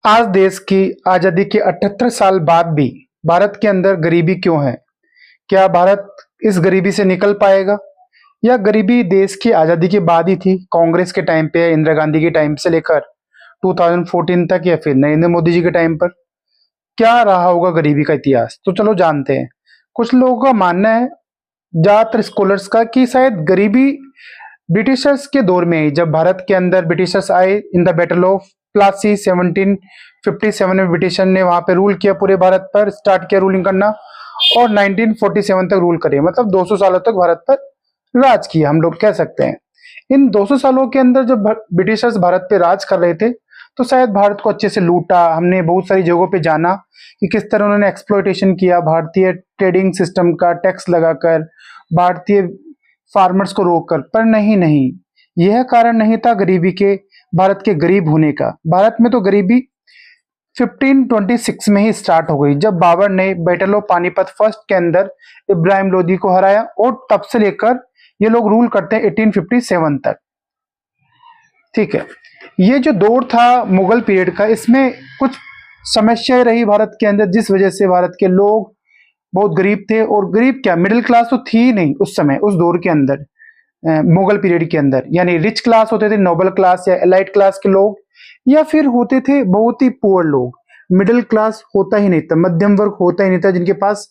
आज देश की आजादी के 78 साल बाद भी भारत के अंदर गरीबी क्यों है? क्या भारत इस गरीबी से निकल पाएगा? या गरीबी देश की आजादी के बाद ही थी, कांग्रेस के टाइम पे, इंदिरा गांधी के टाइम से लेकर 2014 तक, या फिर नरेंद्र मोदी जी के टाइम पर? क्या रहा होगा गरीबी का इतिहास? तो चलो जानते हैं। कुछ लोगों का मानना है, ज्यादातर स्कॉलर्स का, कि शायद गरीबी ब्रिटिशर्स के दौर में ही, जब भारत के अंदर ब्रिटिशर्स आए in the battle of Plassey 1757 में, ब्रिटिशर ने वहां पे रूल किया, पूरे भारत पर स्टार्ट किया रूलिंग करना, और 1947 तक रूल करे, मतलब 200 सालों तक भारत पर राज किया, हम लोग कह सकते हैं। इन 200 सालों के अंदर जब ब्रिटिशर्स भारत पे राज कर रहे थे, तो शायद भारत को अच्छे से लूटा। हमने बहुत सारी जगहों पे जाना कि किस तरह उन्होंने एक्सप्लॉयटेशन किया भारतीय ट्रेडिंग सिस्टम का, टैक्स लगाकर, भारतीय फार्मर्स को रोककर। पर नहीं नहीं, यह कारण नहीं था गरीबी के, भारत के गरीब होने का। भारत में तो गरीबी 1526 में ही स्टार्ट हो गई, जब बाबर ने बैटल ऑफ पानीपत फर्स्ट के अंदर इब्राहिम लोदी को हराया, और तब से लेकर ये लोग रूल करते हैं 1857 तक। ठीक है, ये जो दौर था मुगल पीरियड का, इसमें कुछ समस्याएं रही भारत के अंदर, जिस वजह से भारत के लोग बहुत गरीब थे। और गरीब क्या, मिडिल क्लास तो थी ही नहीं उस समय, उस दौर के अंदर, मुगल पीरियड के अंदर। यानी रिच क्लास होते थे, नोबल क्लास या एलाइट क्लास के लोग, या फिर होते थे बहुत ही पुअर लोग। मिडिल क्लास होता ही नहीं था, मध्यम वर्ग होता ही नहीं था, जिनके पास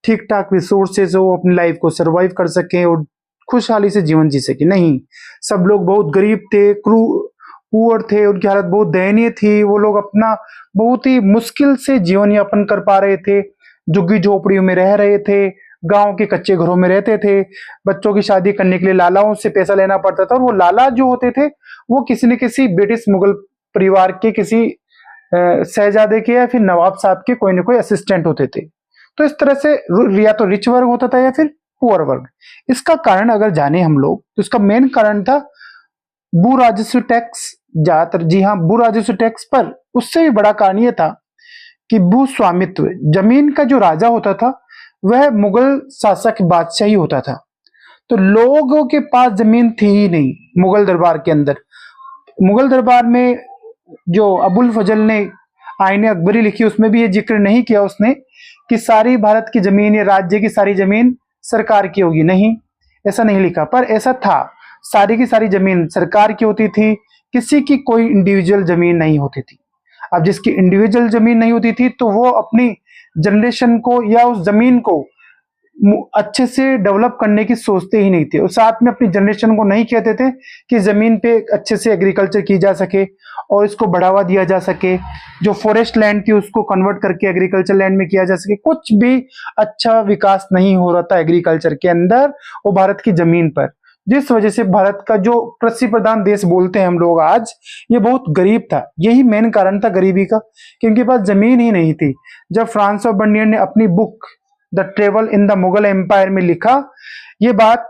ठीक ठाक रिसोर्सेज हो, अपनी लाइफ को सरवाइव कर सकें और खुशहाली से जीवन जी सके। नहीं, सब लोग बहुत गरीब थे, पुअर थे, उनकी हालत बहुत दयनीय थी। वो लोग अपना बहुत ही मुश्किल से जीवन यापन कर पा रहे थे, झुग्गी झोपड़ियों में रह रहे थे, गांव के कच्चे घरों में रहते थे। बच्चों की शादी करने के लिए लालाओं से पैसा लेना पड़ता था, और वो लाला जो होते थे वो किसी न किसी ब्रिटिश मुगल परिवार के किसी शहजादे के या फिर नवाब साहब के कोई ना कोई असिस्टेंट होते थे। तो इस तरह से या तो रिच वर्ग होता था या फिर पुअर वर्ग। इसका कारण अगर जाने हम लोग, तो इसका मेन कारण था भू राजस्व टैक्स। ज्यादातर, जी हाँ, भू राजस्व टैक्स। पर उससे भी बड़ा कारण यह था कि भू स्वामित्व, जमीन का जो राजा होता था वह मुगल शासक बादशाह ही होता था। तो लोगों के पास जमीन थी ही नहीं मुगल दरबार के अंदर। मुगल दरबार में जो अबुल फजल ने आईने अकबरी लिखी, उसमें भी ये जिक्र नहीं किया उसने कि सारी भारत की जमीन या राज्य की सारी जमीन सरकार की होगी। नहीं, ऐसा नहीं लिखा। पर ऐसा था, सारी की सारी जमीन सरकार की होती थी, किसी की कोई इंडिविजुअल जमीन नहीं होती थी। अब जिसकी इंडिविजुअल जमीन नहीं होती थी, तो वो अपनी जनरेशन को या उस जमीन को अच्छे से डेवलप करने की सोचते ही नहीं थे। और साथ में अपनी जनरेशन को नहीं कहते थे कि जमीन पे अच्छे से एग्रीकल्चर की जा सके और इसको बढ़ावा दिया जा सके, जो फॉरेस्ट लैंड थी उसको कन्वर्ट करके एग्रीकल्चर लैंड में किया जा सके। कुछ भी अच्छा विकास नहीं हो रहा था एग्रीकल्चर के अंदर और भारत की जमीन पर, जिस वजह से भारत का जो कृषि प्रधान देश बोलते हैं हम लोग आज, ये बहुत गरीब था। यही मेन कारण था गरीबी का, क्योंकि पास जमीन ही नहीं थी। जब फ्रांस और बर्नियर ने अपनी book the travel in the Mughal empire में लिखा ये बात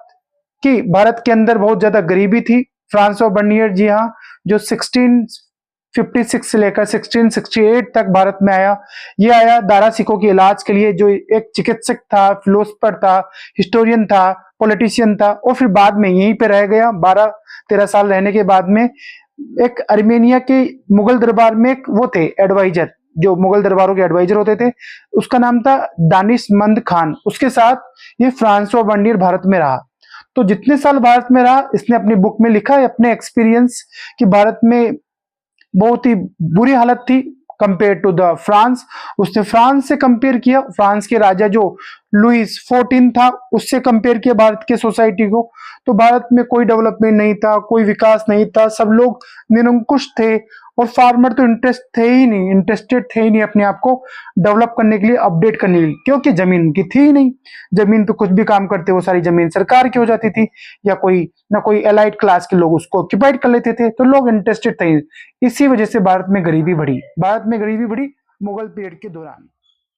कि भारत के अंदर बहुत ज्यादा गरीबी थी, फ्रांस और बर्नियर, जी हाँ, जो 1656 से लेकर 1668 तक भारत में आया। ये आया दारा सिखों के इलाज के लिए, जो एक चिकित्सक था, फिलोसफर था, हिस्टोरियन था, पॉलिटिशियन था, और फिर बाद में यहीं पे रह गया। 12-13 साल रहने के बाद में एक अर्मेनिया के मुगल दरबार में एक वो थे एडवाइजर, जो मुगल दरबारों के एडवाइजर होते थे, उसका नाम था दानिशमंद खान। उसके साथ ये फ्रांसो बर्नियर भारत में रहा। तो जितने साल भारत में रहा, इसने अपनी बुक में लिखा है अपने एक्सपीरियंस कि भारत में बहुत ही बुरी हालत थी कंपेयर टू द फ्रांस। उसने फ्रांस से कंपेयर किया, फ्रांस के राजा जो लुइस 14 था उससे कंपेयर किया भारत के सोसाइटी को। तो भारत में कोई डेवलपमेंट नहीं था, कोई विकास नहीं था, सब लोग निरंकुश थे, और फार्मर तो इंटरेस्टेड थे ही नहीं अपने आप को डेवलप करने के लिए, अपडेट करने के लिए, क्योंकि जमीन उनकी थी ही नहीं। जमीन पे कुछ भी काम करते वो सारी जमीन सरकार की हो जाती थी, या कोई ना कोई एलाइट क्लास के लोग उसको ऑक्यूपाइड कर लेते थे, तो लोग इंटरेस्टेड थे। इसी वजह से भारत में गरीबी बढ़ी मुगल पीरियड के दौरान।